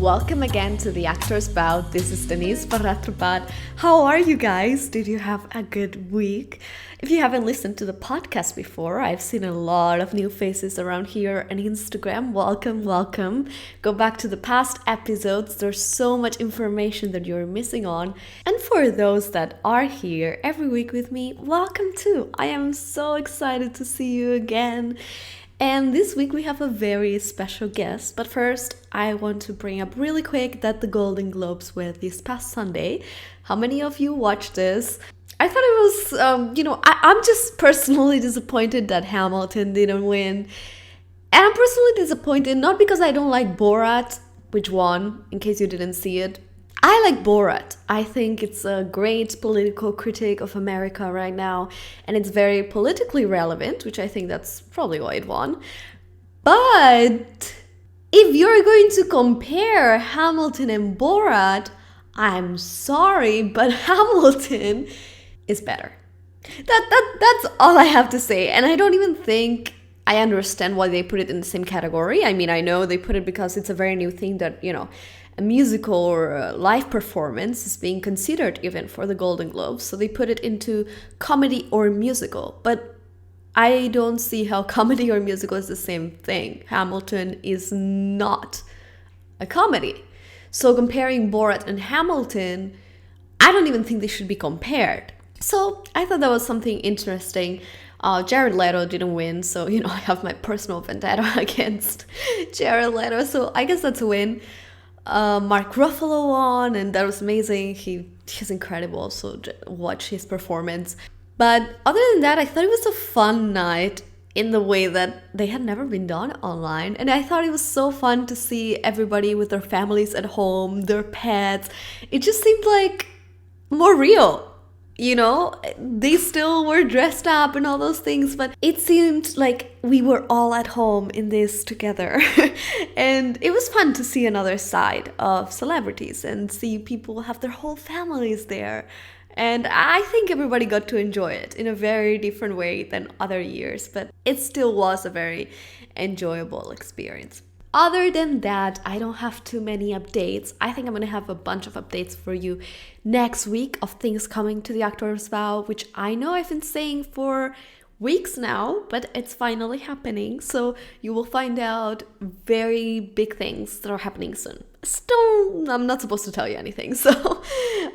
welcome again to the Actors Bout. This is Denise. How are you guys? Did you have a good week? If you haven't listened to the podcast before, I've seen a lot of new faces around here on Instagram. Welcome. Go back to the past episodes. There's so much information that you're missing on. And for those that are here every week with me, welcome too. I am so excited to see you again. And this week we have a very special guest. But first, I want to bring up really quick that the Golden Globes were this past Sunday. How many of you watched this? I thought it was, I'm just personally disappointed that Hamilton didn't win. And I'm personally disappointed, not because I don't like Borat, which won, in case you didn't see it. I like Borat. I think it's a great political critique of America right now, and it's very politically relevant, which I think that's probably why it won. But if you're going to compare Hamilton and Borat, I'm sorry, but Hamilton is better. That's all I have to say, and I don't even think I understand why they put it in the same category. I mean, I know they put it because it's a very new thing that, a musical or a live performance is being considered even for the Golden Globes. So they put it into comedy or musical. But I don't see how comedy or musical is the same thing. Hamilton is not a comedy. So comparing Borat and Hamilton, I don't even think they should be compared. So I thought that was something interesting. Jared Leto didn't win, so, I have my personal vendetta against Jared Leto. So I guess that's a win. Mark Ruffalo won, and that was amazing. He's incredible, so watch his performance. But other than that, I thought it was a fun night in the way that they had never been done online. And I thought it was so fun to see everybody with their families at home, their pets. It just seemed like more real. They still were dressed up and all those things, but it seemed like we were all at home in this together. And it was fun to see another side of celebrities and see people have their whole families there. And I think everybody got to enjoy it in a very different way than other years, but it still was a very enjoyable experience. Other than that, I don't have too many updates. I think I'm going to have a bunch of updates for you next week of things coming to the Actors Vow, which I know I've been saying for weeks now, but it's finally happening. So you will find out very big things that are happening soon. Still, I'm not supposed to tell you anything. So,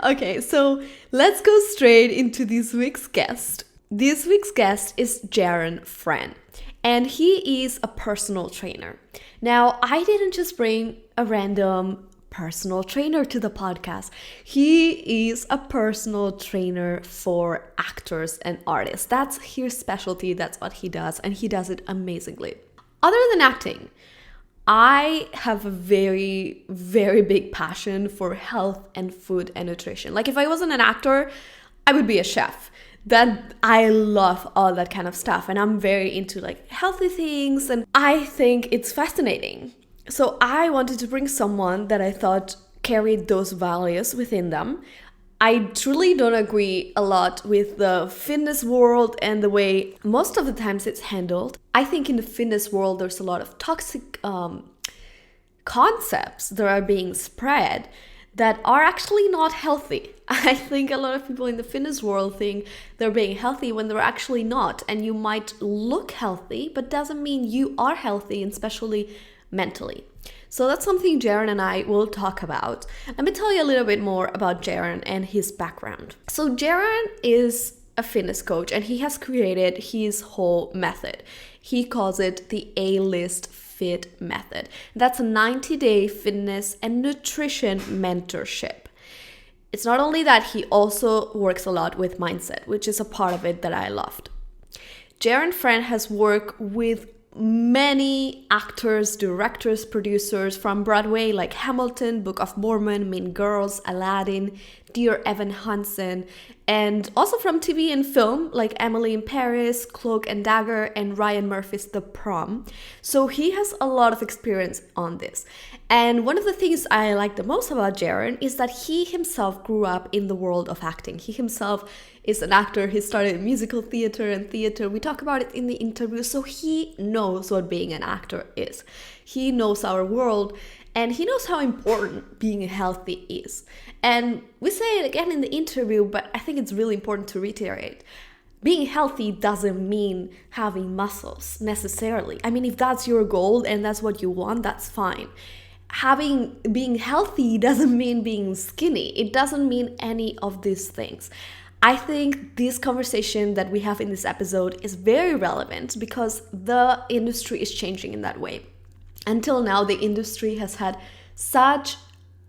okay, so let's go straight into this week's guest. This week's guest is Jaron Frand, and he is a personal trainer. Now, I didn't just bring a random personal trainer to the podcast. He is a personal trainer for actors and artists. That's his specialty. That's what he does, and he does it amazingly. Other than acting, I have a very, very big passion for health and food and nutrition. Like if I wasn't an actor, I would be a chef. That I love all that kind of stuff, and I'm very into like healthy things, and I think it's fascinating. So I wanted to bring someone that I thought carried those values within them. I truly don't agree a lot with the fitness world and the way most of the times it's handled. I think in the fitness world there's a lot of toxic concepts that are being spread that are actually not healthy. I think a lot of people in the fitness world think they're being healthy when they're actually not. And you might look healthy, but doesn't mean you are healthy, and especially mentally. So that's something Jaron and I will talk about. Let me tell you a little bit more about Jaron and his background. So Jaron is a fitness coach, and he has created his whole method. He calls it the A-List Fit Method. That's a 90-day fitness and nutrition mentorship. It's not only that, he also works a lot with mindset, which is a part of it that I loved. Jaron Frand has worked with many actors, directors, producers from Broadway like Hamilton, Book of Mormon, Mean Girls, Aladdin, Dear Evan Hansen, and also from TV and film like Emily in Paris, Cloak and Dagger, and Ryan Murphy's The Prom. So he has a lot of experience on this. And one of the things I like the most about Jaron is that he himself grew up in the world of acting. He himself is an actor. He started musical theater and theater. We talk about it in the interview. So he knows what being an actor is. He knows our world. And he knows how important being healthy is. And we say it again in the interview, but I think it's really important to reiterate. Being healthy doesn't mean having muscles necessarily. I mean, if that's your goal and that's what you want, that's fine. Being healthy doesn't mean being skinny. It doesn't mean any of these things. I think this conversation that we have in this episode is very relevant because the industry is changing in that way. Until now, the industry has had such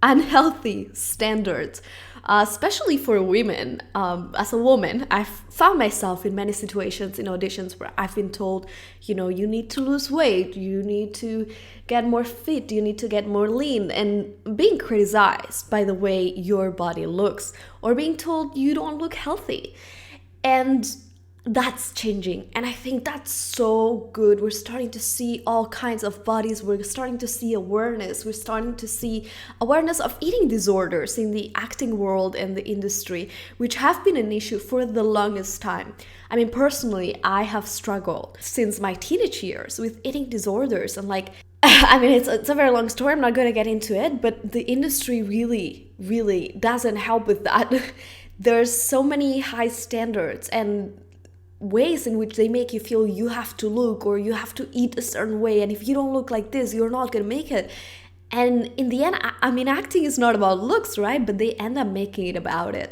unhealthy standards, especially for women. As a woman, I've found myself in many situations in auditions where I've been told, you need to lose weight, you need to get more fit, you need to get more lean, and being criticized by the way your body looks, or being told you don't look healthy. And that's changing, and I think that's so good. We're starting to see all kinds of bodies. We're starting to see awareness. We're starting to see awareness of eating disorders in the acting world and the industry, which have been an issue for the longest time. I mean, personally, I have struggled since my teenage years with eating disorders, and I mean, it's a very long story. I'm not going to get into it, but the industry really, really doesn't help with that. There's so many high standards and ways in which they make you feel you have to look or you have to eat a certain way, and if you don't look like this, you're not gonna make it. And in the end, I mean, acting is not about looks, right? But they end up making it about it.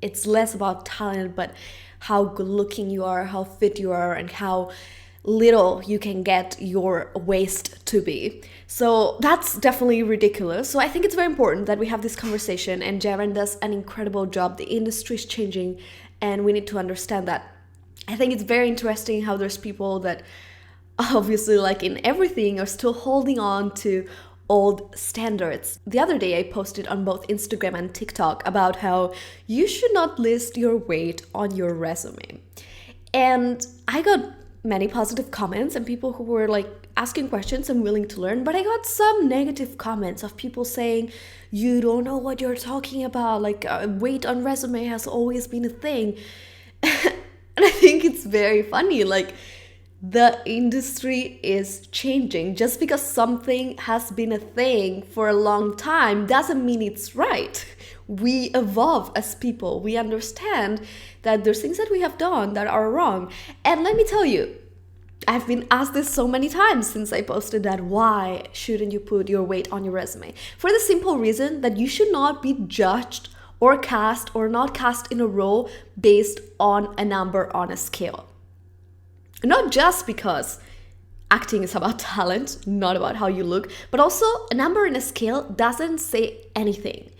It's less about talent, but how good looking you are, how fit you are, and how little you can get your waist to be. So that's definitely ridiculous. So I think it's very important that we have this conversation, and Jaron does an incredible job. The industry is changing, and we need to understand that. I think it's very interesting how there's people that obviously, like in everything, are still holding on to old standards. The other day I posted on both Instagram and TikTok about how you should not list your weight on your resume. And I got many positive comments and people who were asking questions and willing to learn, but I got some negative comments of people saying, you don't know what you're talking about, weight on resume has always been a thing. And I think it's very funny, the industry is changing. Just because something has been a thing for a long time doesn't mean it's right. We evolve as people. We understand that there's things that we have done that are wrong. And let me tell you, I've been asked this so many times since I posted that, why shouldn't you put your weight on your resume? For the simple reason that you should not be judged or cast or not cast in a role based on a number on a scale. Not just because acting is about talent, not about how you look, but also a number in a scale doesn't say anything.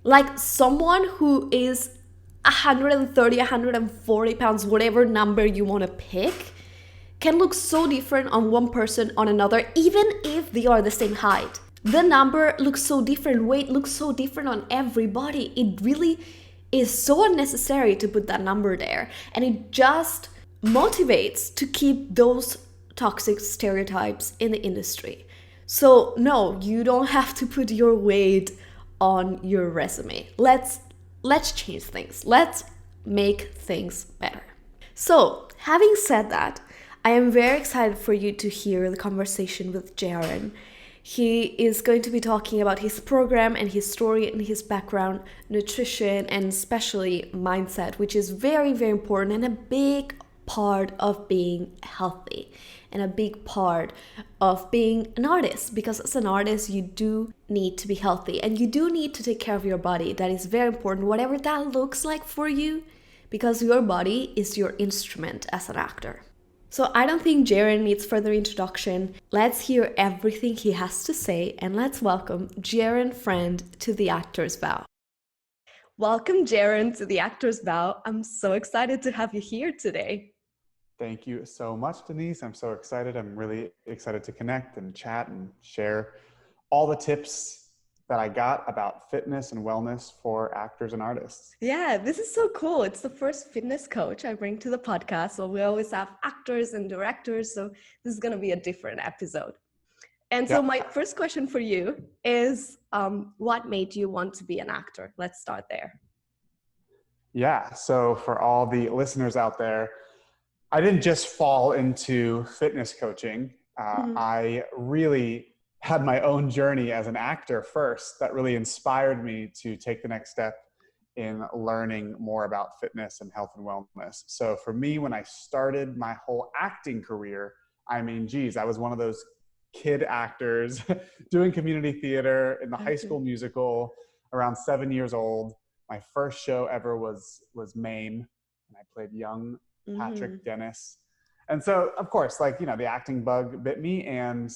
Like someone who is 130, 140 pounds, whatever number you want to pick, can look so different on one person on another, even if they are the same height. The number looks so different, weight looks so different on everybody. It really is so unnecessary to put that number there. And it just motivates to keep those toxic stereotypes in the industry. So no, you don't have to put your weight on your resume. Let's change things. Let's make things better. So having said that, I am very excited for you to hear the conversation with Jaron. He is going to be talking about his program and his story and his background, nutrition, and especially mindset, which is very, very important and a big part of being healthy and a big part of being an artist. Because as an artist, you do need to be healthy and you do need to take care of your body. That is very important, whatever that looks like for you, because your body is your instrument as an actor. So I don't think Jaron needs further introduction. Let's hear everything he has to say, and let's welcome Jaron Frand to The Actor's Vow. Welcome, Jaron, to The Actor's Vow. I'm so excited to have you here today. Thank you so much, Denise. I'm so excited. I'm really excited to connect and chat and share all the tips that I got about fitness and wellness for actors and artists. Yeah, this is so cool. It's the first fitness coach I bring to the podcast. So we always have actors and directors. So this is going to be a different episode. And so my first question for you is, what made you want to be an actor? Let's start there. Yeah, so for all the listeners out there, I didn't just fall into fitness coaching. I really had my own journey as an actor first that really inspired me to take the next step in learning more about fitness and health and wellness. So for me, when I started my whole acting career, I mean, geez, I was one of those kid actors doing community theater in the high Okay. school musical around 7 years old. My first show ever was Mame, and I played young Mm-hmm. Patrick Dennis. And so, of course, like, you know, the acting bug bit me, and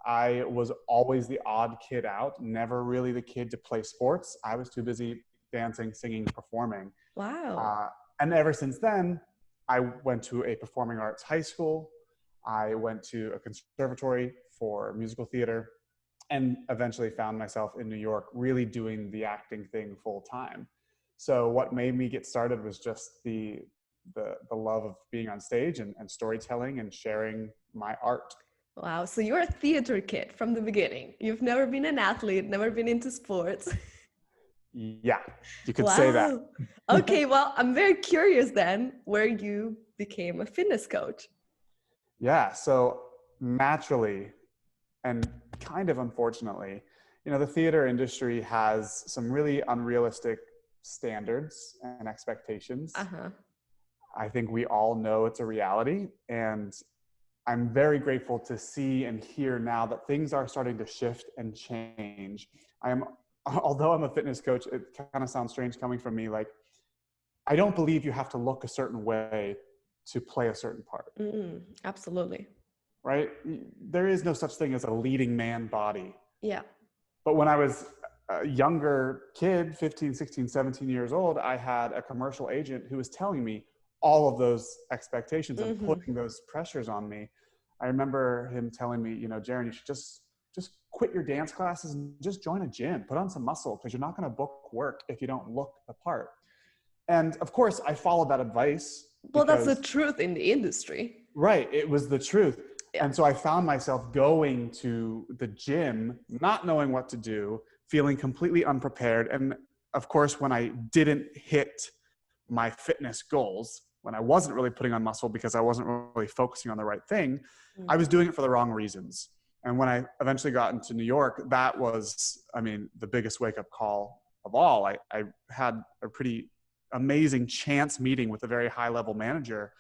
I was always the odd kid out, never really the kid to play sports. I was too busy dancing, singing, performing. Wow. Uh, and ever since then, I went to a performing arts high school. I went to a conservatory for musical theater, and eventually found myself in New York really doing the acting thing full time. So what made me get started was just the love of being on stage and storytelling and sharing my art. Wow. So you're a theater kid from the beginning. You've never been an athlete, never been into sports. Yeah, you could say that. Wow. Okay. Well, I'm very curious then where you became a fitness coach. Yeah, so naturally and kind of unfortunately, you know, the theater industry has some really unrealistic standards and expectations. Uh-huh. I think we all know it's a reality, and I'm very grateful to see and hear now that things are starting to shift and change. Although I'm a fitness coach, it kind of sounds strange coming from me. Like, I don't believe you have to look a certain way to play a certain part, Absolutely. right? There is no such thing as a leading man body. Yeah. But when I was a younger kid, 15, 16, 17 years old, I had a commercial agent who was telling me all of those expectations and Mm-hmm. putting those pressures on me. I remember him telling me, you know, Jaron, you should just quit your dance classes and just join a gym, put on some muscle, because you're not going to book work if you don't look the part. And of course, I followed that advice Well, that's the because, truth in the industry. right, it was the truth. Yeah. And so I found myself going to the gym, not knowing what to do, feeling completely unprepared. And of course, when I didn't hit my fitness goals, when I wasn't really putting on muscle because I wasn't really focusing on the right thing, I was doing it for the wrong reasons. And when I eventually got into New York, that was, I mean, the biggest wake up call of all. I had a pretty amazing chance meeting with a very high level manager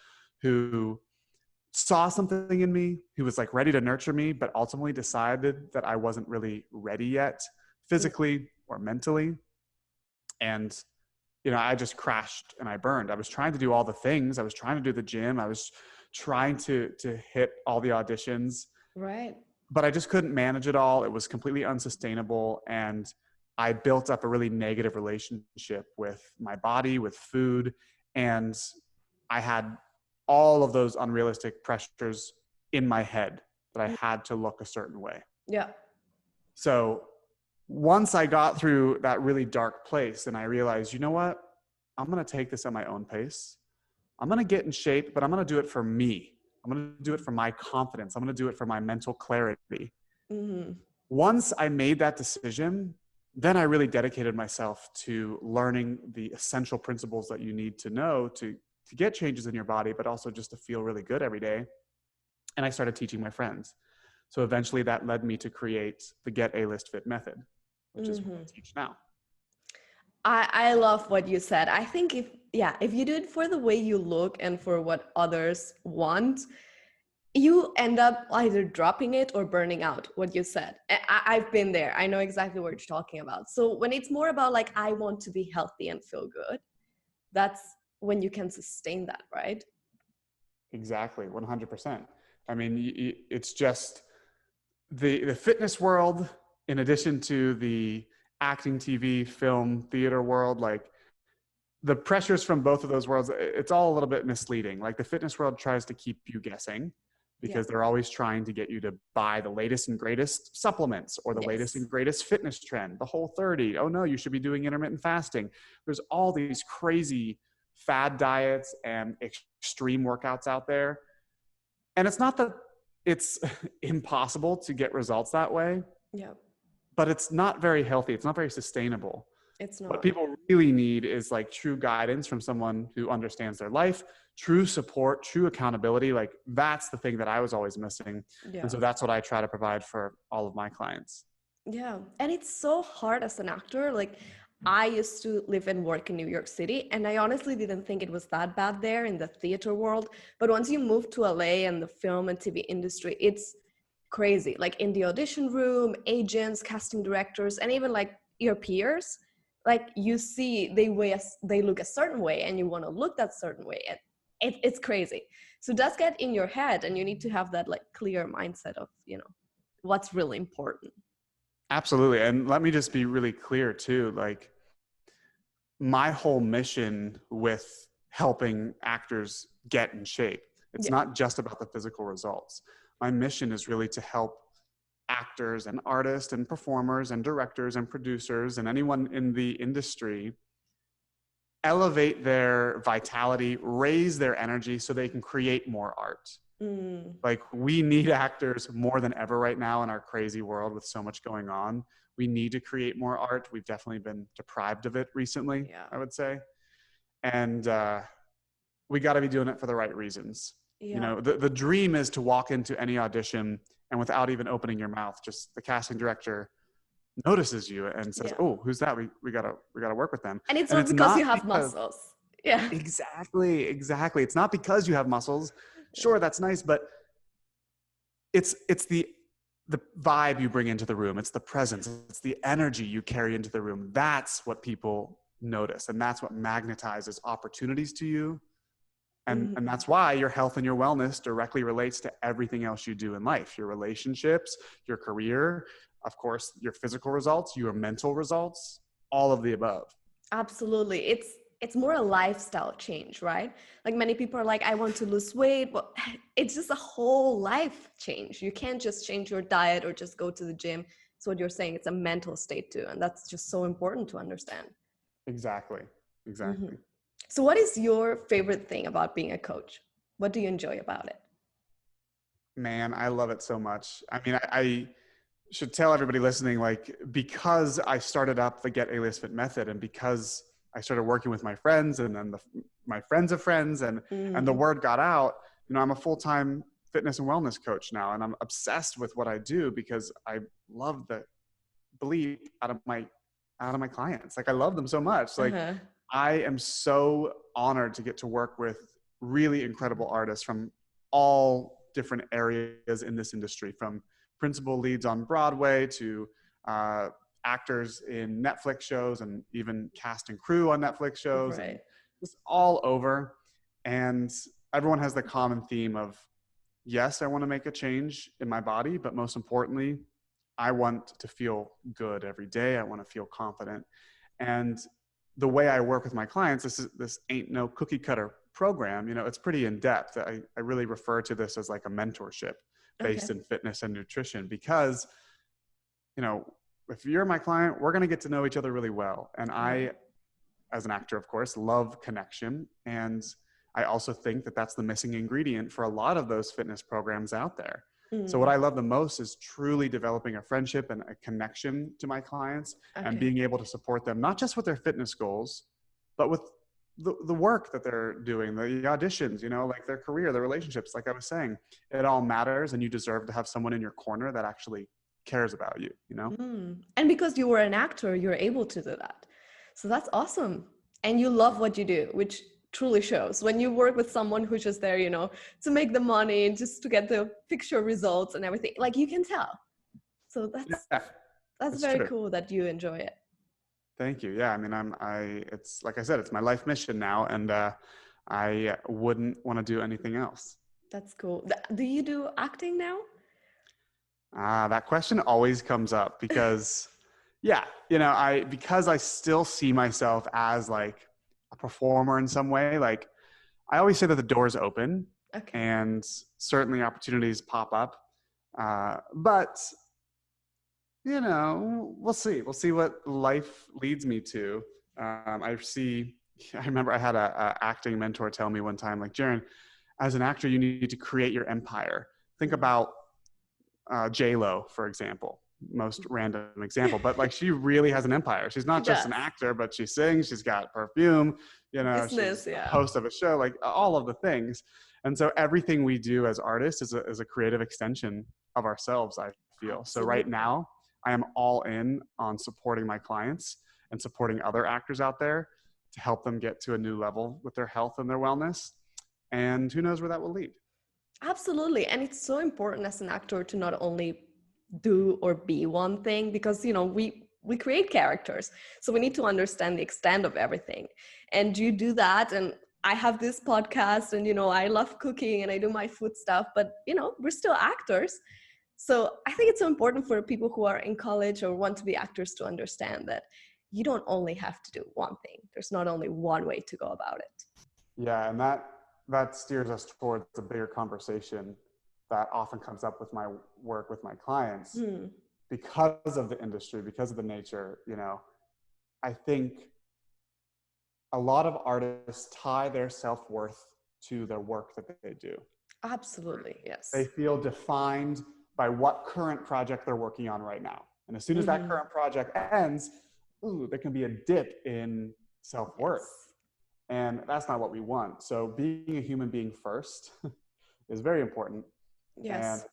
who saw something in me, who was like ready to nurture me, but ultimately decided that I wasn't really ready yet, physically or mentally. And, you know, I just crashed and I burned. I was trying to do all the things. I was trying to do the gym. I was trying to hit all the auditions, Right. but I just couldn't manage it all. It was completely unsustainable. And I built up a really negative relationship with my body, with food. And I had all of those unrealistic pressures in my head that I had to look a certain way. Yeah. So once I got through that really dark place and I realized, you know what? I'm going to take this at my own pace. I'm going to get in shape, but I'm going to do it for me. I'm going to do it for my confidence. I'm going to do it for my mental clarity. Mm-hmm. Once I made that decision, then I really dedicated myself to learning the essential principles that you need to know to get changes in your body, but also just to feel really good every day. And I started teaching my friends. So eventually that led me to create the Get A-List Fit method, which is what I teach now. I love what you said. I think if you do it for the way you look and for what others want, you end up either dropping it or burning out, what you said. I've been there. I know exactly what you're talking about. So when it's more about like, I want to be healthy and feel good, that's when you can sustain that, right? Exactly, 100%. I mean, it's just the fitness world, in addition to the acting, TV, film, theater world, like the pressures from both of those worlds, it's all a little bit misleading. Like the fitness world tries to keep you guessing because they're always trying to get you to buy the latest and greatest supplements or the latest and greatest fitness trend, the Whole30. Oh no, you should be doing intermittent fasting. There's all these crazy fad diets and extreme workouts out there. And it's not that it's impossible to get results that way, Yeah. but it's not very healthy. It's not very sustainable. It's What not. people really need is like true guidance from someone who understands their life, true support, true accountability. Like that's the thing that I was always missing. And Yeah. so that's what I try to provide for all of my clients. Yeah. And it's so hard as an actor. Like, I used to live and work in New York City, and I honestly didn't think it was that bad there in the theater world. But once you move to LA and the film and TV industry, it's crazy. Like in the audition room, agents, casting directors, and even like your peers, like you see they look a certain way and you want to look that certain way. And it's crazy. So it does get in your head, and you need to have that like clear mindset of, what's really important. Absolutely. And let me just be really clear too. Like my whole mission with helping actors get in shape, it's Yeah. not just about the physical results. My mission is really to help actors and artists and performers and directors and producers and anyone in the industry elevate their vitality, raise their energy so they can create more art. Mm, Like we need actors more than ever right now in our crazy world with so much going on. We need to create more art. We've definitely been deprived of it recently, yeah. I would say. And we got to be doing it for the right reasons. You Yeah. know, the dream is to walk into any audition and without even opening your mouth, just the casting director notices you and says, Yeah. "Oh, who's that? We gotta work with them." And it's And not it's because you not have because muscles. Yeah. exactly. It's not because you have muscles. Sure, that's nice, but it's the vibe you bring into the room. It's the presence. It's the energy you carry into the room. That's what people notice, and that's what magnetizes opportunities to you. And Mhm. that's why your health and your wellness directly relates to everything else you do in life, your relationships, your career, of course, your physical results, your mental results, all of the above. Absolutely. It's more a lifestyle change, right? Like many people are like, I want to lose weight, but it's just a whole life change. You can't just change your diet or just go to the gym. So what you're saying, it's a mental state too. And that's just so important to understand. Exactly. Hmm. Exactly. So what is your favorite thing about being a coach? What do you enjoy about it? Man, I love it so much. I mean, I should tell everybody listening, like, because I started up the Get Alias Fit method and because I started working with my friends and then my friends of friends and the Hmm. word got out, you know, I'm a full-time fitness and wellness coach now. And I'm obsessed with what I do because I love the bleep out of my clients. Like I love them so much. Like Uh-huh. I am so honored to get to work with really incredible artists from all different areas in this industry, from principal leads on Broadway to uh, actors in Netflix shows and even cast and crew on Netflix shows and Right. just all over. And everyone has the common theme of, yes, I want to make a change in my body, but most importantly, I want to feel good every day. I want to feel confident. And the way I work with my clients, this ain't no cookie cutter program. You know, it's pretty in depth. I really refer to this as like a mentorship based Okay. in fitness and nutrition because, you know, if you're my client, we're going to get to know each other really well. And Uh-huh. I, as an actor, of course, love connection. And I also think that that's the missing ingredient for a lot of those fitness programs out there. So what Mm. I love the most is truly developing a friendship and a connection to my clients and Okay. being able to support them, not just with their fitness goals, but with the work that they're doing, the auditions, you know, like their career, their relationships. Like I was saying, it all matters and you deserve to have someone in your corner that actually cares about you, you know? Mm. And because you were an actor, you're able to do that. So that's awesome. And you love what you do, which truly shows when you work with someone who's just there, to make the money, just to get the picture results and everything. Like you can tell. So that's Yeah, that's it's very true. cool that you enjoy it. Thank you. Yeah, I mean, it's like I said, it's my life mission now, and I wouldn't want to do anything else. That's cool. Do you do acting now? That question always comes up because, yeah, you know, because I still see myself as like a performer in some way. Like I always say that the door is open, Okay. and certainly opportunities pop up. But you know, we'll see. We'll see what life leads me to. I see. I remember I had a acting mentor tell me one time, like, Jaron, as an actor, you need to create your empire. Think Mm. about J Lo, for example. most random example, but like she really has an empire. She's She not just an does. actor, but she sings, she's got perfume, you know, Business, she's a yeah. host of a show, like all of the things. And so everything we do as artists is a creative extension of ourselves, I feel. So right Absolutely. now, I am all in on supporting my clients and supporting other actors out there to help them get to a new level with their health and their wellness. And who knows where that will lead. Absolutely. And it's so important as an actor to not only do or be one thing, because we create characters. So we need to understand the extent of everything. And you do that, and I have this podcast, and I love cooking and I do my food stuff, but we're still actors. So I think it's so important for people who are in college or want to be actors to understand that you don't only have to do one thing. There's not only one way to go about it. Yeah, and that steers us towards a bigger conversation that often comes up with my work with my clients because of the industry, because of the nature. I think a lot of artists tie their self-worth to the work that they do. Absolutely, They yes. feel defined by what current project they're working on right now. And as soon as that current project ends, there can be a dip in self-worth. Yes. And that's not what we want. So being a human being first is very important. And Yes.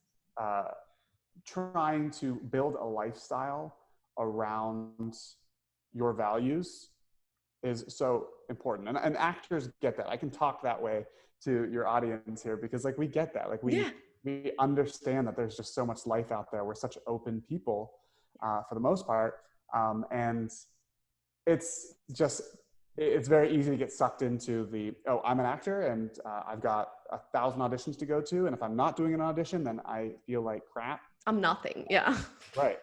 trying to build a lifestyle around your values is so important. And actors get that. I can talk that way to your audience here because like we get that. Like we understand that there's just so much life out there. We're such open people for the most part. And it's very easy to get sucked into I'm an actor and I've got 1,000 auditions to go to. And if I'm not doing an audition, then I feel like crap. I'm nothing. Yeah. Right.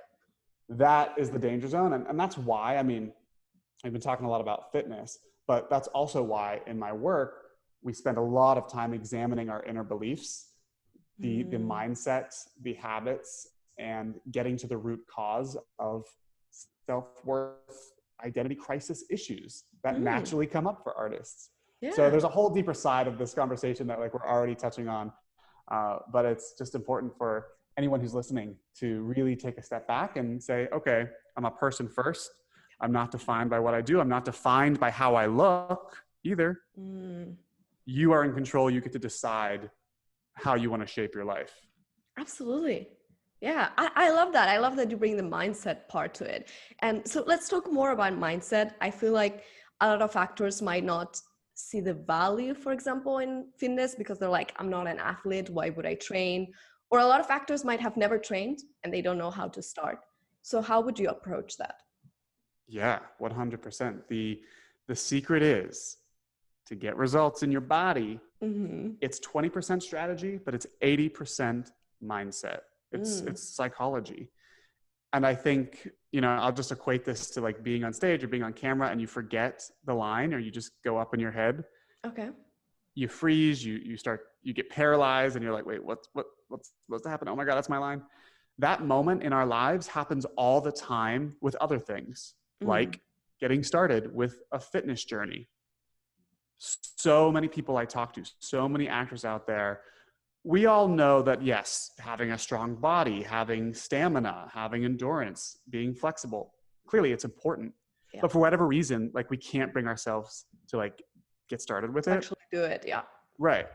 That is the danger zone. And that's why, I've been talking a lot about fitness, but that's also why in my work, we spend a lot of time examining our inner beliefs, the mindset, the habits, and getting to the root cause of self-worth, identity crisis issues that naturally come up for artists. Yeah. So there's a whole deeper side of this conversation that like we're already touching on, but it's just important for anyone who's listening to really take a step back and say, okay, I'm a person first. I'm not defined by what I do. I'm not defined by how I look either. You are in control. You get to decide how you want to shape your life. Absolutely. Yeah, I love that. I love that you bring the mindset part to it. And so let's talk more about mindset. I feel like a lot of actors might not see the value, for example, in fitness because they're like, I'm not an athlete. Why would I train? Or a lot of actors might have never trained and they don't know how to start. So how would you approach that? Yeah, 100%. The secret is to get results in your body. It's 20% strategy, but it's 80% mindset. It's psychology. And I think, I'll just equate this to like being on stage or being on camera and you forget the line or you just go up in your head. Okay. You freeze, you get paralyzed and you're like, wait, what's happening? Oh my God, that's my line. That moment in our lives happens all the time with other things, like getting started with a fitness journey. So many people I talk to, so many actors out there, we all know that yes, having a strong body, having stamina, having endurance, being flexible, clearly it's important. Yeah. But for whatever reason, like we can't bring ourselves to like get started with it. Actually do it, yeah. Right.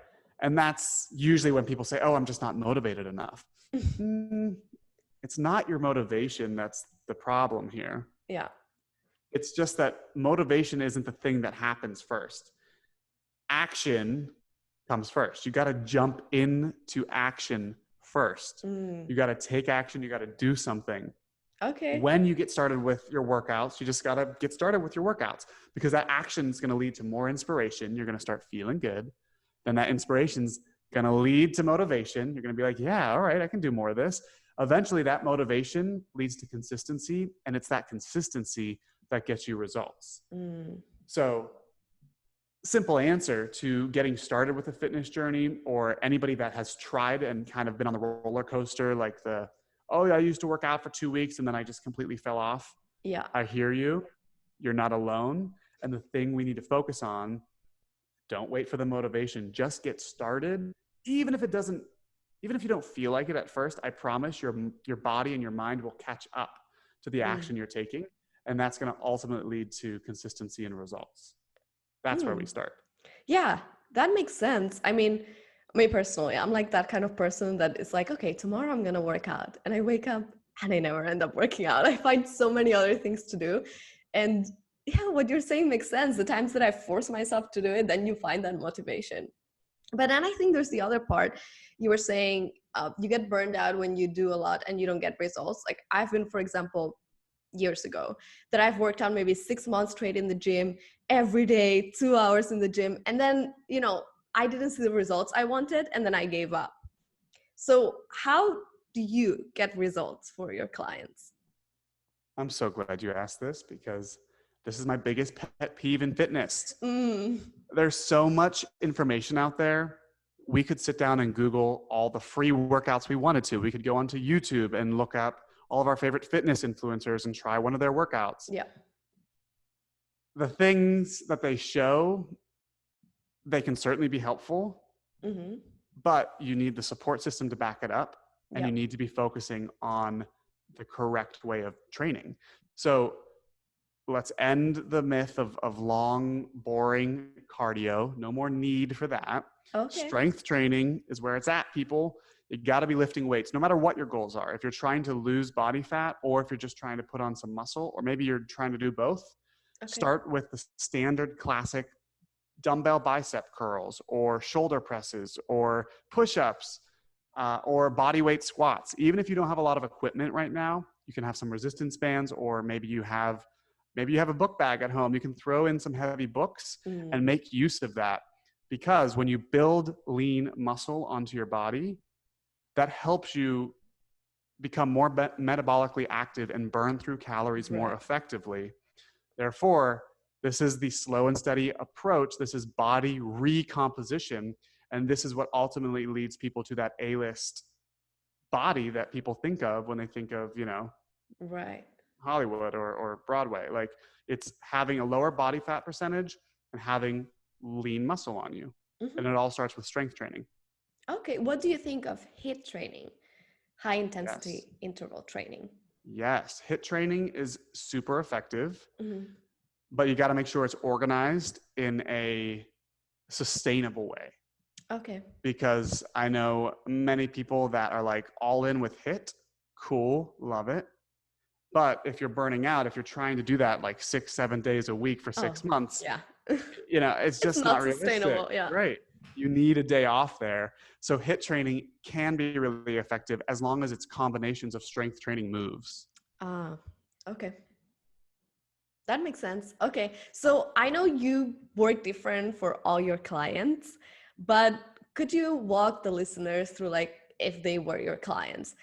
And that's usually when people say, oh, I'm just not motivated enough. It's not your motivation that's the problem here. Yeah. It's just that motivation isn't the thing that happens first. Action comes first. You got to jump into action first. You got to take action. You got to do something. Okay. When you get started with your workouts, you just got to get started with your workouts because that action is going to lead to more inspiration. You're going to start feeling good. Then that inspiration's going to lead to motivation. You're going to be like, yeah, all right, I can do more of this. Eventually that motivation leads to consistency, and it's that consistency that gets you results. So simple answer to getting started with a fitness journey, or anybody that has tried and kind of been on the roller coaster, like I used to work out for 2 weeks and then I just completely fell off. Yeah. I hear you. You're not alone. And the thing we need to focus on, don't wait for the motivation. Just get started. Even if it doesn't even if you don't feel like it at first, I promise your body and your mind will catch up to the action you're taking. And that's going to ultimately lead to consistency and results. That's where we start. Yeah, that makes sense. I mean, me personally, I'm like that kind of person that is like, okay, tomorrow I'm going to work out. And I wake up and I never end up working out. I find so many other things to do. And yeah, what you're saying makes sense. The times that I force myself to do it, then you find that motivation. But then I think there's the other part. You were saying you get burned out when you do a lot and you don't get results. Like I've been, for example, years ago that I've worked out maybe 6 months straight in the gym every day, 2 hours in the gym. And then, I didn't see the results I wanted and then I gave up. So how do you get results for your clients? I'm so glad you asked this because this is my biggest pet peeve in fitness. There's so much information out there. We could sit down and Google all the free workouts we wanted to. We could go onto YouTube and look up all of our favorite fitness influencers and try one of their workouts. Yeah. The things that they show, they can certainly be helpful, but you need the support system to back it up, and you need to be focusing on the correct way of training. So let's end the myth of long, boring cardio. No more need for that. Okay. Strength training is where it's at, people. You got to be lifting weights, no matter what your goals are. If you're trying to lose body fat, or if you're just trying to put on some muscle, or maybe you're trying to do both, start with the standard classic dumbbell bicep curls, or shoulder presses, or push-ups, or body weight squats. Even if you don't have a lot of equipment right now, you can have some resistance bands, or maybe you have a book bag at home. You can throw in some heavy books and make use of that, because when you build lean muscle onto your body, that helps you become more metabolically active and burn through calories more effectively. Therefore, this is the slow and steady approach. This is body recomposition. And this is what ultimately leads people to that A-list body that people think of when they think of, Hollywood or Broadway. Like, it's having a lower body fat percentage and having lean muscle on you. And it all starts with strength training. Okay. What do you think of HIIT training? High intensity interval training. Yes. HIIT training is super effective, but you got to make sure it's organized in a sustainable way. Okay. Because I know many people that are like all in with HIIT. Cool. Love it. But if you're burning out, if you're trying to do that like 6-7 days a week for 6 months, it's just not sustainable. Yeah. Right. You need a day off there. So HIIT training can be really effective as long as it's combinations of strength training moves. Okay. That makes sense. Okay. So I know you work different for all your clients, but could you walk the listeners through, like, if they were your clients,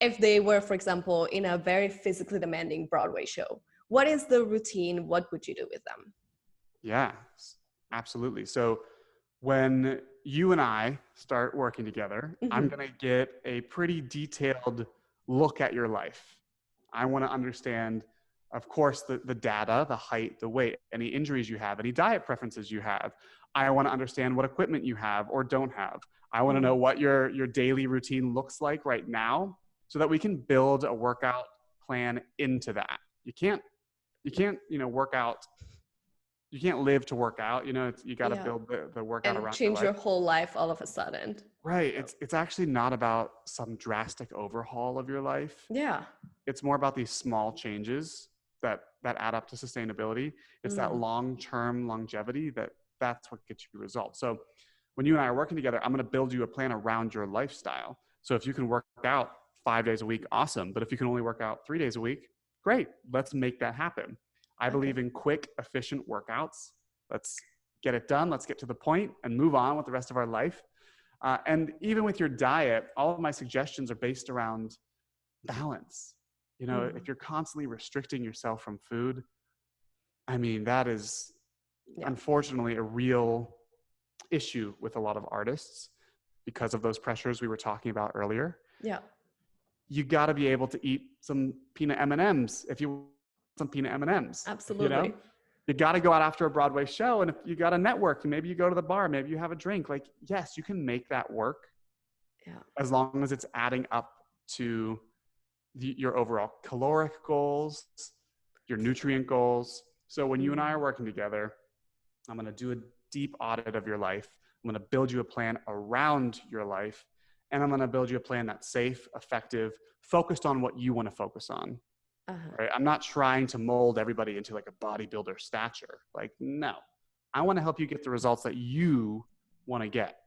if they were, for example, in a very physically demanding Broadway show, what is the routine? What would you do with them? Yeah, absolutely. So when you and I start working together, I'm going to get a pretty detailed look at your life. I want to understand, of course, the data, the height, the weight, any injuries you have, any diet preferences you have. I want to understand what equipment you have or don't have. I want to know what your daily routine looks like right now, so that we can build a workout plan into that. You can't, work out. You can't live to work out. You got to build the workout and around change your whole life all of a sudden. Right. It's actually not about some drastic overhaul of your life. Yeah. It's more about these small changes that add up to sustainability. It's that long-term longevity that's what gets you results. So when you and I are working together, I'm going to build you a plan around your lifestyle. So if you can work out 5 days a week, awesome. But if you can only work out 3 days a week, great. Let's make that happen. I believe in quick, efficient workouts. Let's get it done. Let's get to the point and move on with the rest of our life. And even with your diet, all of my suggestions are based around balance. If you're constantly restricting yourself from food, I mean, that is unfortunately a real issue with a lot of artists because of those pressures we were talking about earlier. Yeah. You got to be able to eat some peanut M&Ms if you want some peanut M&Ms. Absolutely. You got to go out after a Broadway show, and if you got to network, and maybe you go to the bar, maybe you have a drink. Like, yes, you can make that work. Yeah. as long as it's adding up to your overall caloric goals, your nutrient goals. So when you and I are working together, I'm going to do a deep audit of your life. I'm going to build you a plan around your life, and I'm going to build you a plan that's safe, effective, focused on what you want to focus on. Uh-huh. Right? I'm not trying to mold everybody into like a bodybuilder stature. Like, no, I want to help you get the results that you want to get.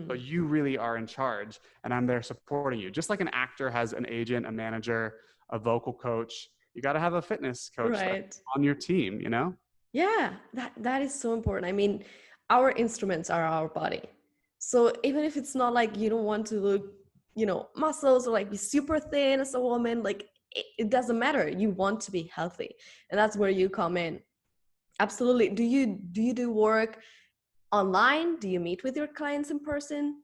So you really are in charge, and I'm there supporting you. Just like an actor has an agent, a manager, a vocal coach, you got to have a fitness coach that's Right. on your team, you know? Yeah, that is so important. I mean, our instruments are our body. So even if it's not like you don't want to look, muscles or like be super thin as a woman, like it doesn't matter. You want to be healthy. And that's where you come in. Absolutely. Do you do work online? Do you meet with your clients in person?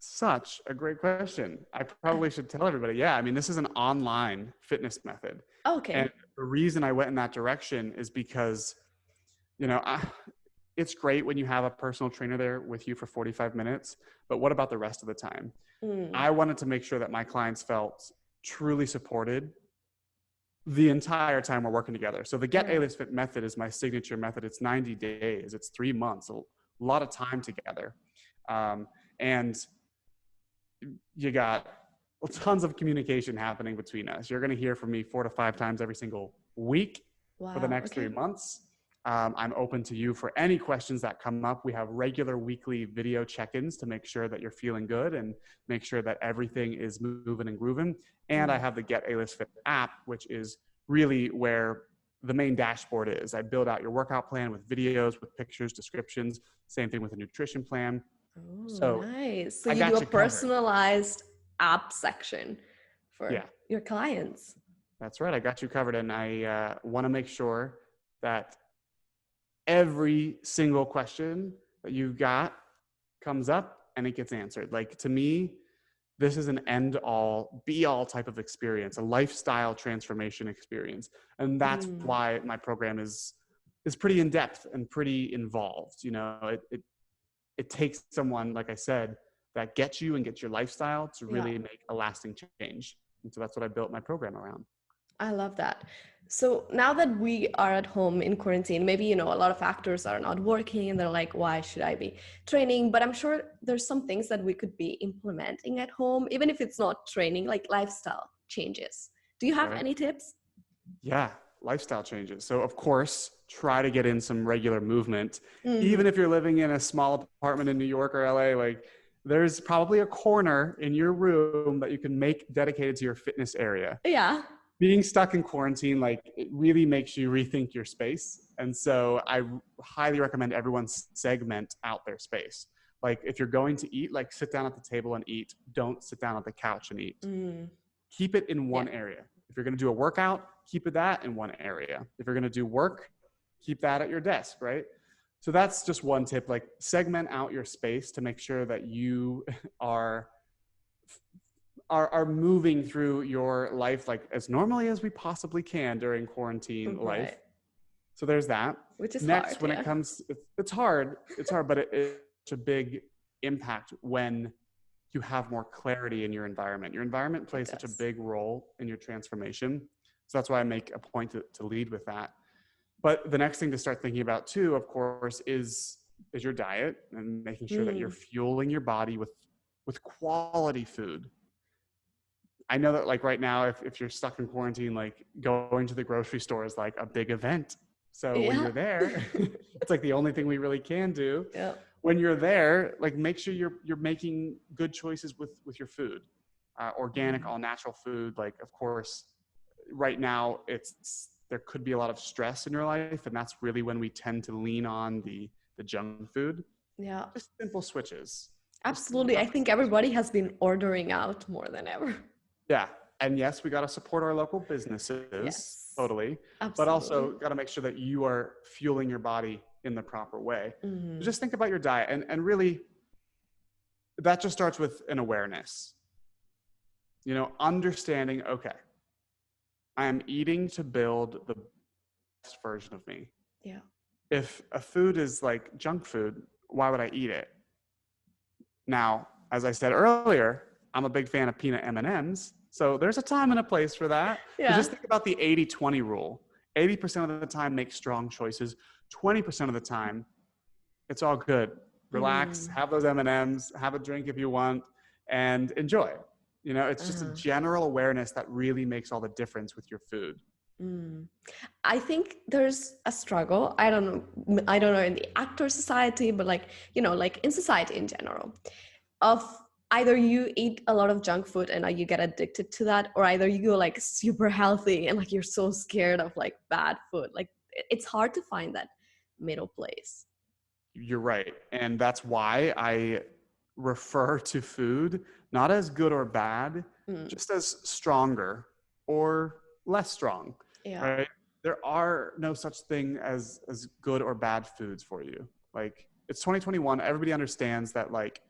Such a great question. I probably should tell everybody. Yeah, I mean, this is an online fitness method. And Okay. the reason I went in that direction is because, you know, it's great when you have a personal trainer there with you for 45 minutes, but what about the rest of the time? Mm, I wanted to make sure that my clients felt truly supported the entire time we're working together. So the Get right. A-List Fit method is my signature method. It's 90 days, it's 3 months, a lot of time together. And you got tons of communication happening between us. You're going to hear from me 4 to 5 times every single week for the Wow. next 3 Okay. months. I'm open to you for any questions that come up. We have regular weekly video check-ins to make sure that you're feeling good and make sure that everything is moving and grooving. And I Mm, have the Get A-List Fit app, which is really where the main dashboard is. I build out your workout plan with videos, with pictures, descriptions. Same thing with a nutrition plan. oh, So nice. So I you do got a you covered. personalized app section for Yeah. your clients. That's right. I got you covered. And I want to make sure that every single question that you've got comes up and it gets answered. Like to me, this is an end all, be all type of experience, a lifestyle transformation experience. And that's Mm, why my program is pretty in depth and pretty involved. You know, it takes someone, like I said, that gets you and gets your lifestyle to yeah. really make a lasting change. And so that's what I built my program around. I love that. So now that we are at home in quarantine, maybe, a lot of actors are not working and they're like, why should I be training? But I'm sure there's some things that we could be implementing at home, even if it's not training, like lifestyle changes. Do you have Right. any tips? Yeah, lifestyle changes. So, of course, try to get in some regular movement. Even Hmm. if you're living in a small apartment in New York or LA, like there's probably a corner in your room that you can make dedicated to your fitness area. Yeah. Being stuck in quarantine, like it really makes you rethink your space. And so I highly recommend everyone segment out their space. Like if you're going to eat, like sit down at the table and eat. Don't sit down at the couch and eat. Mm, Keep it in yeah. one area. If you're going to do a workout, keep it that in one area. If you're going to do work, keep that at your desk, right? So that's just one tip, like segment out your space to make sure that you are are moving through your life like as normally as we possibly can during quarantine life. Right. So there's that. Which is hard. Next, when it Yeah. comes, it's hard, but it's a big impact when you have more clarity in your environment. Your environment It plays such a does. big role in your transformation. So that's why I make a point to lead with that. But the next thing to start thinking about too, of course, is your diet and making sure that you're Mm, fueling your body with quality food. I know that like right now, if you're stuck in quarantine, like going to the grocery store is like a big event. So when yeah. you're there, it's like the only thing we really can do. Yeah. When you're there, like make sure you're making good choices with your food, organic, Mm, all natural food. Like of course, right now there could be a lot of stress in your life, and that's really when we tend to lean on the junk food. yeah. Just simple switches. Just Absolutely. I nothing think special. everybody has been ordering out more than ever. Yeah. And yes, we got to support our local businesses, Yes. totally, but Absolutely. also got to make sure that you are fueling your body in the proper way. So Mm, just think about your diet, and really that just starts with an awareness, understanding, okay, I am eating to build the best version of me. yeah. If a food is like junk food, why would I eat it? Now, as I said earlier, I'm a big fan of peanut M&Ms. So there's a time and a place for that. But Yeah. just think about the 80-20 rule. 80% of the time, make strong choices. 20% of the time, it's all good. Relax, Mm. have those M&Ms, have a drink if you want, and enjoy. You know, it's just a Uh-huh. general awareness that really makes all the difference with your food. Mm. I think there's a struggle. I don't know in the actor society, but like, like in society in general, of either you eat a lot of junk food and like you get addicted to that, or either you go like super healthy and like you're so scared of like bad food. Like it's hard to find that middle place. You're right. And that's why I refer to food not as good or bad, Mm. just as stronger or less strong, Yeah. right? There are no such thing as good or bad foods for you. Like it's 2021, everybody understands that like,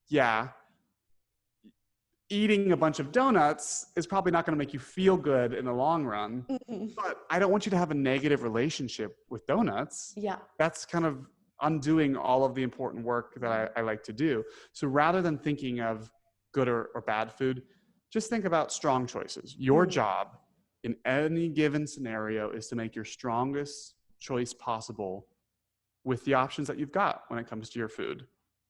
yeah, eating a bunch of donuts is probably not going to make you feel good in the long run. Mhm. But I don't want you to have a negative relationship with donuts. Yeah. That's kind of undoing all of the important work that I like to do. So rather than thinking of good or bad food, just think about strong choices. Your Mm. job in any given scenario is to make your strongest choice possible with the options that you've got when it comes to your food.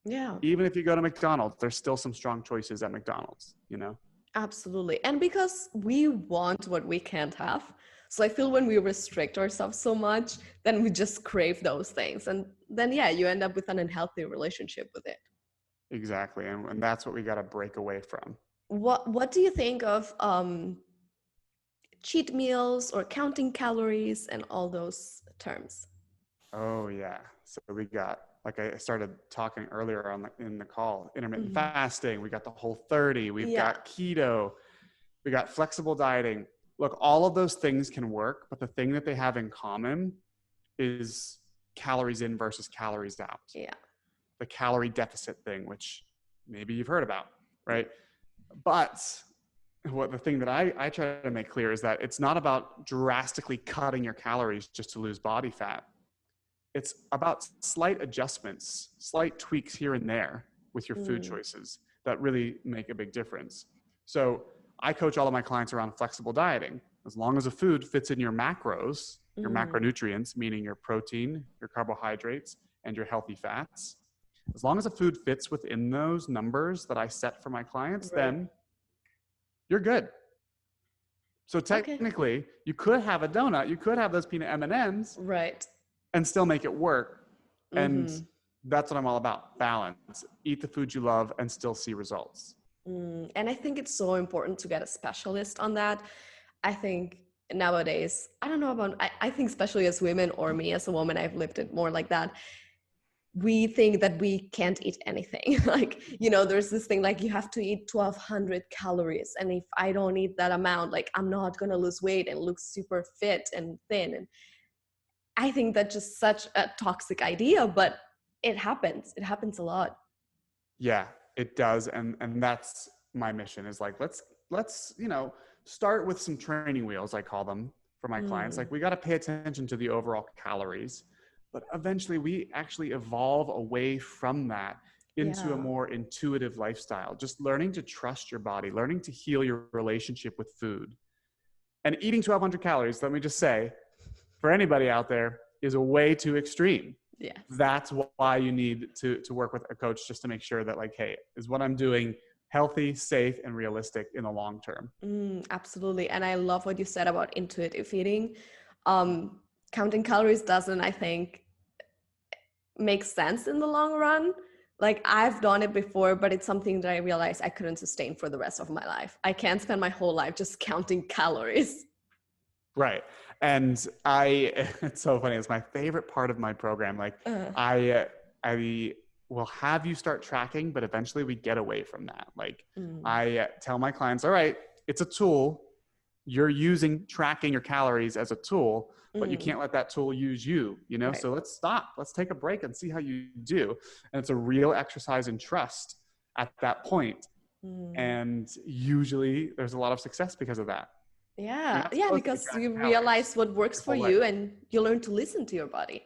Yeah. Even if you go to McDonald's, there's still some strong choices at McDonald's, you know? Absolutely. And because we want what we can't have. So I feel when we restrict ourselves so much, then we just crave those things. And then, yeah, you end up with an unhealthy relationship with it. Exactly. And that's what we got to break away from. What do you think of cheat meals or counting calories and all those terms? Oh yeah. So we got, like I started talking earlier in the call, intermittent Mhm. fasting. We got the Whole30. We've Yeah. got keto. We got flexible dieting. Look, all of those things can work, but the thing that they have in common is calories in versus calories out. Yeah. The calorie deficit thing, which maybe you've heard about, right? But what the thing that I try to make clear is that it's not about drastically cutting your calories just to lose body fat. It's about slight adjustments, slight tweaks here and there with your food Mm. choices that really make a big difference. So I coach all of my clients around flexible dieting. As long as a food fits in your macros, your Mm. macronutrients, meaning your protein, your carbohydrates, and your healthy fats, as long as a food fits within those numbers that I set for my clients, Right. then you're good. So Okay. technically, you could have a donut, you could have those peanut M&Ms Right. and still make it work. And Mm-hmm. that's what I'm all about. Balance. Eat the food you love and still see results. And I think it's so important to get a specialist on that. I think nowadays, I don't know about, I think especially as women or me as a woman, I've lived it more like that. We think that we can't eat anything. Like, there's this thing like you have to eat 1,200 calories. And if I don't eat that amount, like I'm not going to lose weight and look super fit and thin. And I think that's just such a toxic idea, but it happens. It happens a lot. Yeah, it does. And that's my mission is like, let's, start with some training wheels, I call them for my clients. Mm, Like we got to pay attention to the overall calories, but eventually we actually evolve away from that into a yeah. more intuitive lifestyle, just learning to trust your body, learning to heal your relationship with food. And eating 1,200 calories, let me just say, for anybody out there, is a way too extreme. Yes. That's why you need to work with a coach just to make sure that like, hey, is what I'm doing healthy, safe, and realistic in the long term? Absolutely. And I love what you said about intuitive eating. Um, Counting calories doesn't, I think, make sense in the long run. Like I've done it before, but it's something that I realized I couldn't sustain for the rest of my life. I can't spend my whole life just counting calories. Right. And it's so funny. It's my favorite part of my program. Like Uh, I will have you start tracking, but eventually we get away from that. Like mm, I tell my clients, all right, it's a tool. You're using tracking your calories as a tool, but you mm, can't let that tool use you, right. So let's stop. Let's take a break and see how you do. And it's a real exercise in trust at that point. Mm. And usually there's a lot of success because of that. You're Yeah. not Yeah. supposed to be Because you tracking calories realize what works your for whole life. you and you learn to listen to your body.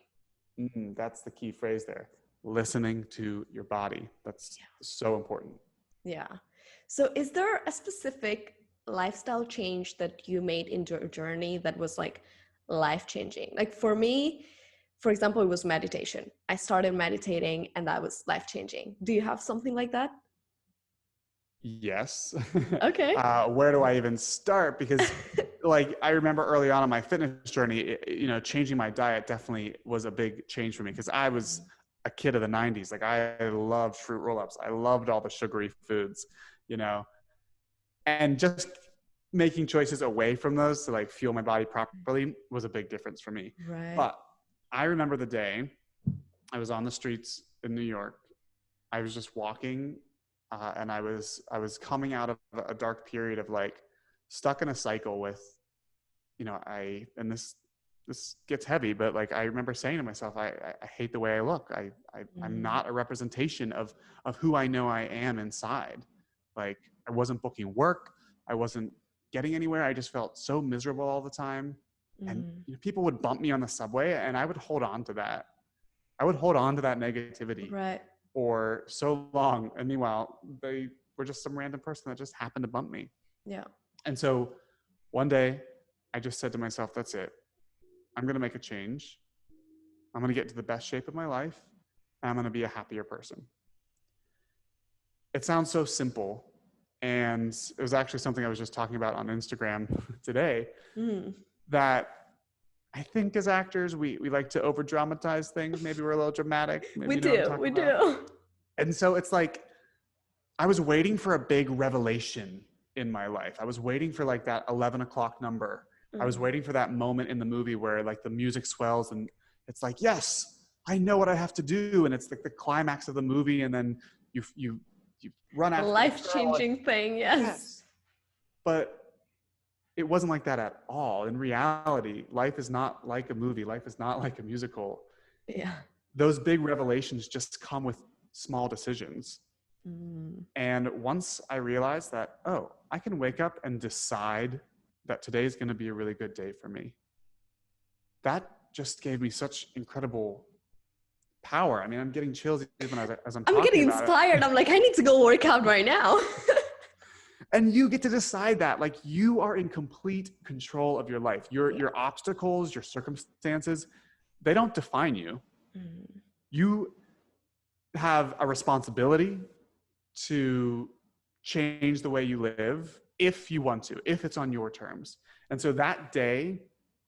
That's the key phrase there. Listening to your body. That's so important. Yeah. So is there a specific lifestyle change that you made in your journey that was like life changing? Like for me, for example, it was meditation. I started meditating and that was life changing. Do you have something like that? Yes. Okay. Where do I even start? Because like I remember early on in my fitness journey, changing my diet definitely was a big change for me because I was a kid of the 90s. Like I loved fruit roll-ups. I loved all the sugary foods, you know, and just making choices away from those to like fuel my body properly was a big difference for me. Right. But I remember the day I was on the streets in New York. I was just walking, and I was coming out of a dark period of like stuck in a cycle with, and this gets heavy, but like I remember saying to myself, I hate the way I look. I'm not a representation of who I know I am inside. Like I wasn't booking work, I wasn't getting anywhere. I just felt so miserable all the time, and people would bump me on the subway, and I would hold on to that. I would hold on to that negativity Right. for so long. And meanwhile, they were just some random person that just happened to bump me. Yeah. And so one day I just said to myself, that's it. I'm going to make a change. I'm going to get to the best shape of my life. And I'm going to be a happier person. It sounds so simple. And it was actually something I was just talking about on Instagram today that I think as actors, we like to over dramatize things. Maybe we're a little dramatic. Maybe We you know what I'm do. talking We about. do. And so it's like, I was waiting for a big revelation in my life. I was waiting for like that 11 o'clock number. I was waiting for that moment in the movie where like the music swells and it's like, yes, I know what I have to do. And it's like the climax of the movie. And then you run A after the girl. life-changing thing, yes. Yes. But it wasn't like that at all. In reality, life is not like a movie. Life is not like a musical. Yeah. Those big revelations just come with small decisions. And once I realized that, oh, I can wake up and decide that today is going to be a really good day for me, that just gave me such incredible power. I mean, I'm getting chills even as I'm I'm talking getting about it. inspired. I'm like, I need to go work out right now. And you get to decide that, like, you are in complete control of your life. Your obstacles, your circumstances, they don't define you. You have a responsibility to change the way you live if you want to, if it's on your terms. And so that day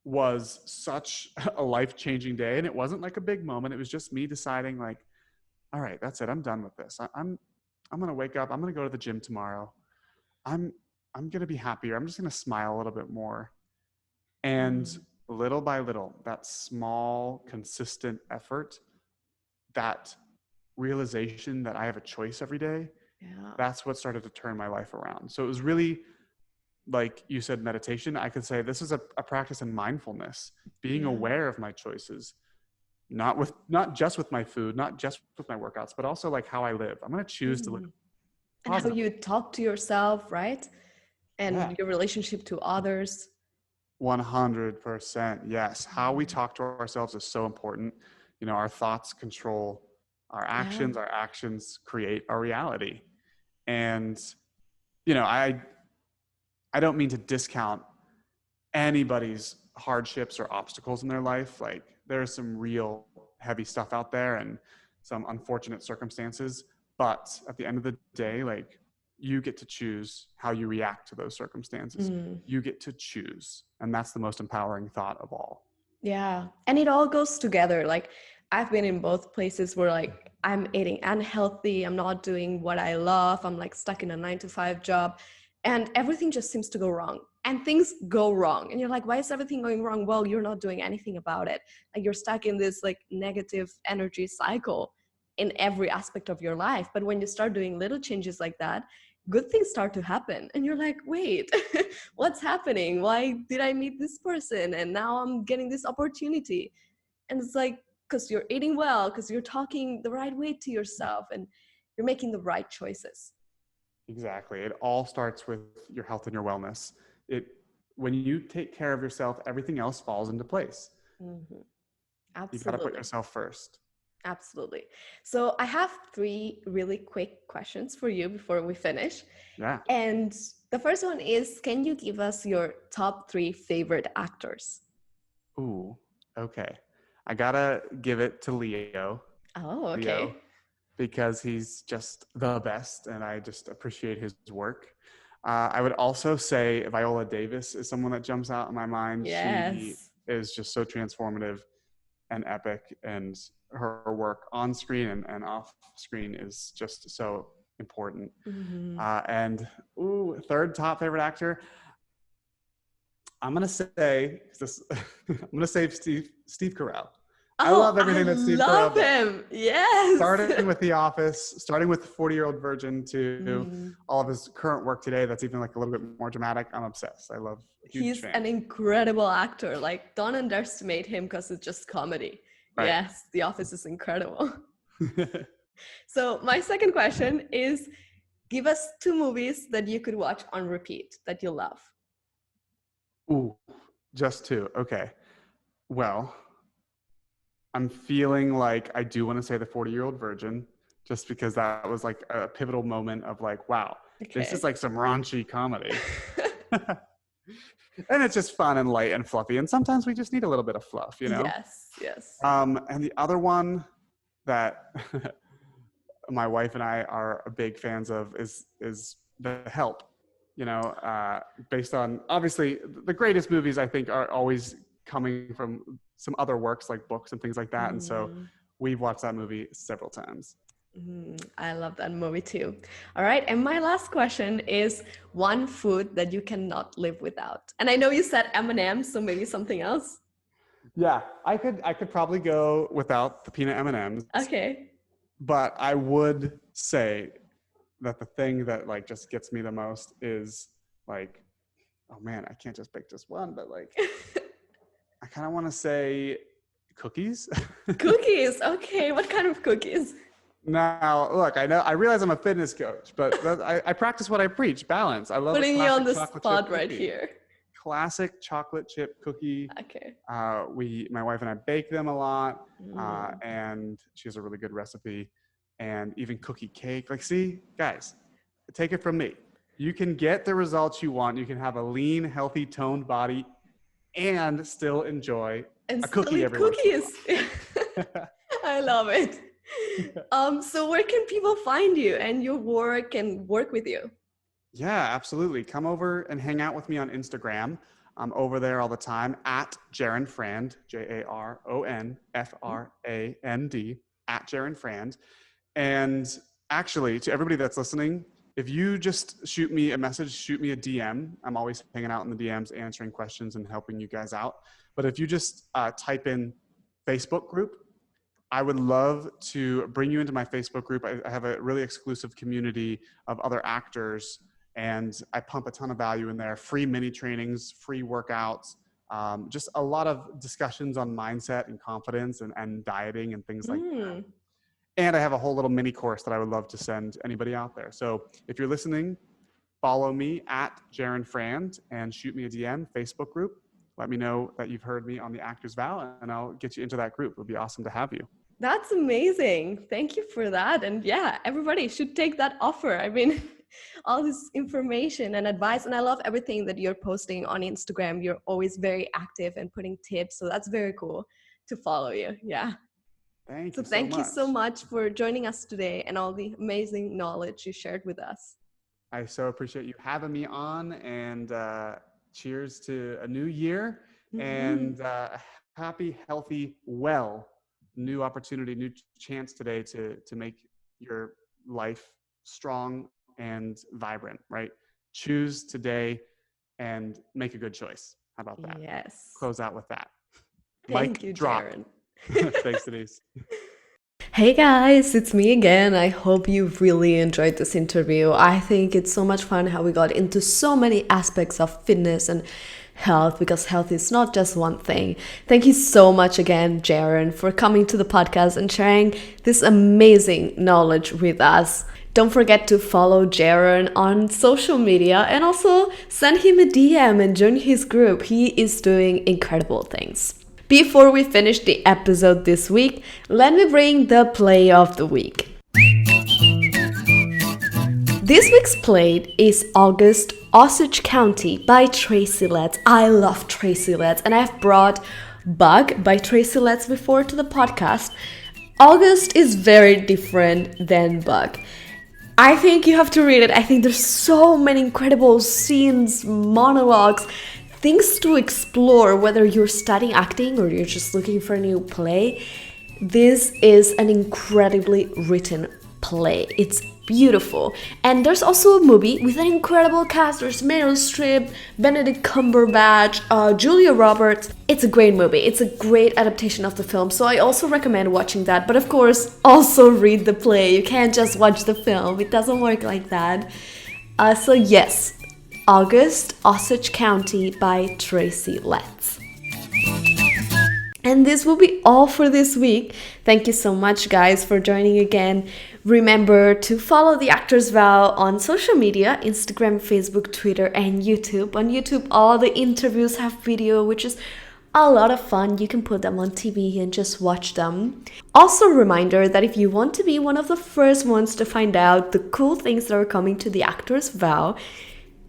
was such a life-changing day. And it wasn't like a big moment. It was just me deciding like, all right, that's it. I'm done with this. I'm going to wake up. I'm going to go to the gym tomorrow. I'm going to be happier. I'm just going to smile a little bit more. And little by little, that small, consistent effort, that realization that I have a choice every day, that's what started to turn my life around. So it was really, like you said, meditation. I could say this is a practice in mindfulness, being aware of my choices, not just with my food, not just with my workouts, but also like how I live. I'm going to choose to live And how positively. you talk to yourself, right? And your relationship to others. 100%. Yes. How we talk to ourselves is so important. Our thoughts control our actions create our reality. And, I don't mean to discount anybody's hardships or obstacles in their life. Like there's some real heavy stuff out there and some unfortunate circumstances. But at the end of the day, like you get to choose how you react to those circumstances. You get to choose. And that's the most empowering thought of all. Yeah. And it all goes together. Like I've been in both places where like I'm eating unhealthy, I'm not doing what I love, I'm like stuck in a 9 to 5 job, and everything just seems to go wrong. And things go wrong. And you're like, why is everything going wrong? Well, you're not doing anything about it. Like you're stuck in this like negative energy cycle in every aspect of your life. But when you start doing little changes like that, good things start to happen. And you're like, wait, what's happening? Why did I meet this person? And now I'm getting this opportunity. And it's like, because you're eating well, because you're talking the right way to yourself and you're making the right choices. Exactly. It all starts with your health and your wellness. When you take care of yourself, everything else falls into place. Mm-hmm. You got to put Absolutely. yourself first. Absolutely. So I have three really quick questions for you before we finish. Yeah. And the first one is, can you give us your top three favorite actors? Ooh, okay. I gotta give it to Leo. Oh, Leo, okay. because he's just the best and I just appreciate his work. I would also say Viola Davis is someone that jumps out in my mind. She Yes. is just so transformative and epic, and her work on screen and off screen is just so important. Hmm. And third top favorite actor, I'm gonna say this. I'm gonna say Steve Carell. I Oh, love I everything that Steve love Carell does. him. Yes. Starting with The Office, starting with 40-Year-Old Virgin to Mm. all of his current work today that's even like a little bit more dramatic. I'm obsessed. I love, huge He's an fan. incredible actor. Like, don't underestimate him because it's just comedy. Right. Yes, The Office is incredible. So, my second question is, give us two movies that you could watch on repeat that you love. Ooh, just two. Okay. Well, I'm feeling like I do want to say the 40-Year-Old Virgin, just because that was like a pivotal moment of like, wow, this is Okay. like some raunchy comedy. And it's just fun and light and fluffy. And sometimes we just need a little bit of fluff, you know? Yes, yes. And the other one that my wife and I are big fans of is The Help. You know, based on obviously the greatest movies I think are always coming from some other works like books and things like that. And so Mm, we've watched that movie several times. I love that movie too. All right, and my last question is one food that you cannot live without. And I know you said M&M's, so maybe something else. Yeah, I could probably go without the peanut M&Ms, Okay. but I would say that the thing that like just gets me the most is like, oh man, I can't just pick just one, but like I kind of want to say cookies. Cookies. Okay, what kind of cookies? Now, look, I realize I'm a fitness coach, but I practice what I preach, balance. I love a Putting you on classic the chocolate chip spot right cookie. here. Classic chocolate chip cookie. Okay. My wife and I bake them a lot, Mm. and she has a really good recipe, and even cookie cake. Like, see, guys, take it from me. You can get the results you want. You can have a lean, healthy, toned body, and still enjoy And a still cookie eat every once in a cookies. while. I love it. So where can people find you and your work and work with you? Yeah, absolutely. Come over and hang out with me on Instagram. I'm over there all the time at Jaron Frand, JaronFrand, at Jaron Frand. And actually, to everybody that's listening, if you just shoot me a message, shoot me a DM. I'm always hanging out in the DMs, answering questions and helping you guys out. But if you just type in Facebook group, I would love to bring you into my Facebook group. I have a really exclusive community of other actors, and I pump a ton of value in there. Free mini trainings, free workouts, just a lot of discussions on mindset and confidence and dieting and things like that. Mm. And I have a whole little mini course that I would love to send anybody out there. So if you're listening, follow me at Jaron Frand and shoot me a DM, Facebook group. Let me know that you've heard me on the Actors Vow, and I'll get you into that group. It would be awesome to have you. That's amazing. Thank you for that. And yeah, everybody should take that offer. I mean, all this information and advice. And I love everything that you're posting on Instagram. You're always very active and putting tips. So that's very cool to follow you. Yeah. Thank So you so thank you so much. much for joining us today and all the amazing knowledge you shared with us. I so appreciate you having me on, and cheers to a new year Mhm. and a happy, healthy, well, new opportunity, new chance today to make your life strong and vibrant, right? Choose today and make a good choice. How about that? Yes. Close out with that. Thank Mic you, drop. Jaron. Thanks, Denise. Hey guys, it's me again. I hope you really enjoyed this interview. I think it's so much fun how we got into so many aspects of fitness and health because health is not just one thing. Thank you so much again, Jaron, for coming to the podcast and sharing this amazing knowledge with us. Don't forget to follow Jaron on social media and also send him a DM and join his group. He is doing incredible things. Before we finish the episode this week, let me bring the play of the week. This week's play is August, Osage County by Tracy Letts. I love Tracy Letts, and I've brought Bug by Tracy Letts before to the podcast. August is very different than Bug. I think you have to read it. I think there's so many incredible scenes, monologues, things to explore, whether you're studying acting or you're just looking for a new play. This is an incredibly written play. It's beautiful. And there's also a movie with an incredible cast. There's Meryl Streep, Benedict Cumberbatch, Julia Roberts. It's a great movie. It's a great adaptation of the film. So I also recommend watching that. But of course, also read the play. You can't just watch the film. It doesn't work like that. So yes, August, Osage County by Tracy Letts. And this will be all for this week. Thank you so much, guys, for joining again. Remember to follow The Actor's Vow on social media, Instagram, Facebook, Twitter, and YouTube. On YouTube, all the interviews have video, which is a lot of fun. You can put them on TV and just watch them. Also, a reminder that if you want to be one of the first ones to find out the cool things that are coming to The Actor's Vow,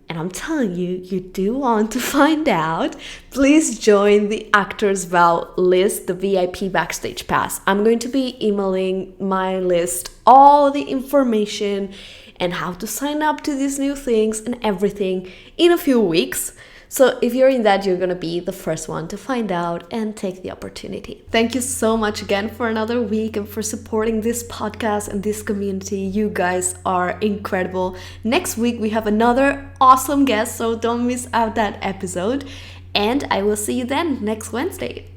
and I'm telling you, you do want to find out, please join the Actors Vow list, the VIP Backstage Pass. I'm going to be emailing my list all the information and how to sign up to these new things and everything in a few weeks. So if you're in that, you're going to be the first one to find out and take the opportunity. Thank you so much again for another week and for supporting this podcast and this community. You guys are incredible. Next week, we have another awesome guest, so don't miss out that episode. And I will see you then next Wednesday.